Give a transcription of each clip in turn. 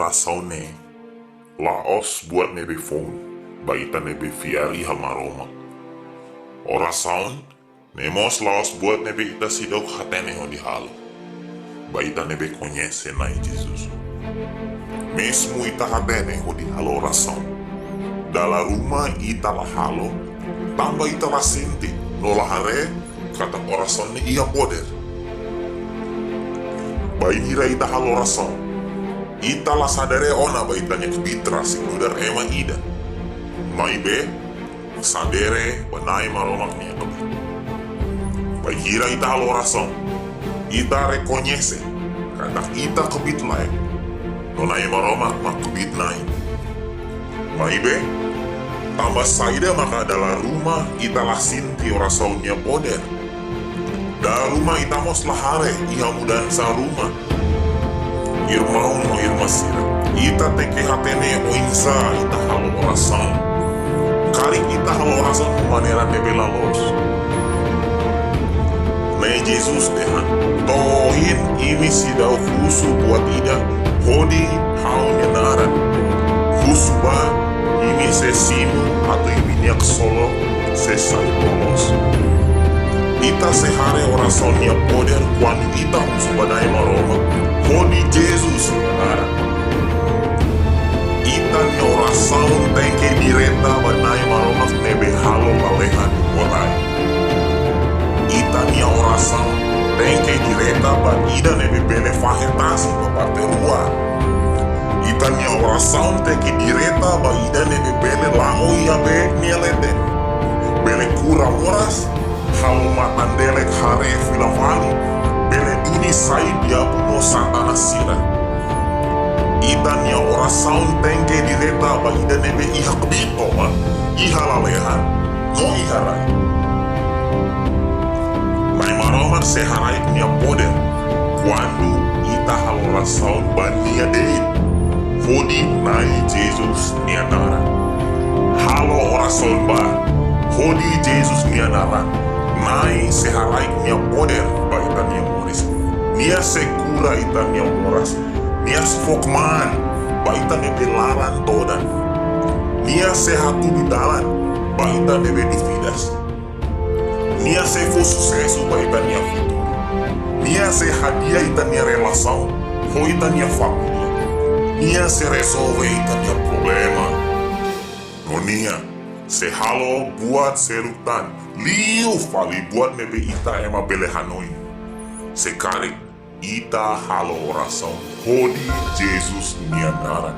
Orasaun laos buat neebe phone, baita neebe fiari hamaromak. Orasaun nemos laos buat neebe ita sidok hatene ho di halo. Baita neebe konyese Nai Jesus. Mesmo ita hatene ho di halo Orasaun. Dala rumah ita la halo, tamba ita la sinti, no lahare, kata Orasaun ia poder. Baihira ita halo Orasaun. Ita la sadare ona baitanya kebitra sinudar ema ida. Neebe sadere Nai Maromak Nia kebit. Baihira ita halo Orasaun. Ita reconhece katak ita kebit lain. No Nai Maromak mak kebit naik. Neebe tambah saida maka adalah rumah ita la sinti Orasaun nia poder. Da rumah ita mos lahare iha mudan sa rumah. Irmão no irmasira, ita teke hatene o insa ita halo Orasaun. Kari ita halo Orasaun manera neebe lalos. Nai Jesus dehan, tohin imi sidau khusu buat ida, hodi haunya naran. Khusu ba, imi sesimu atau imi niak solo, sesai polos. Ita sehare Orasaun nia poder kuando ita khusu Nai Maromak. Hodi Jesus Nia. Ita ni Orasaun tengke direta Nai Maromak neebe halo lalehan walai. Ita ni Orasaun tengke direta ida neebe bele fahetasi parte rua. Ita ni Orasaun tengke direta ida neebe bele lao ia be nielete. Bele kura moras halo matandelek hare filavali. Bele duni sai dia puno satana sira. Ita nia Orasaun tengke direta ida neebe iha kebito ma. Iha lalehan, no iha rai. Nai Maromak seharai nia poder. Kuando ita halo Orasaun nia deit. Hodi Jesus Nia naran. Halo Orasaun Hodi Jesus Nia naran. Nai seharai nia poder ita nia Moris. Nia sekura ita nia moras. Nia sfokman ita neebe laran todan. Nia sehatu di dalan ita neebe dividas. Nia sefu sucesso ita nia futuro. Nia se hadiah ita nia relação ho ita nia família. Nia se resolve ita nia problema. No nia se halo buat serutan liu fali buat neebe ita ema bele hanoi. Sekarang ita halo Orasaun Hodi Jesus Nia naran.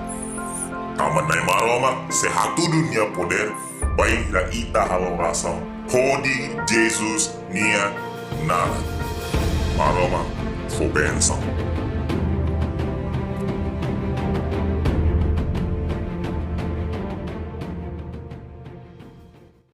Taman Nai Maromak se hatudu nia poder baiklah ita halo Orasaun Hodi Jesus Nia naran. Maromak fo bensaun.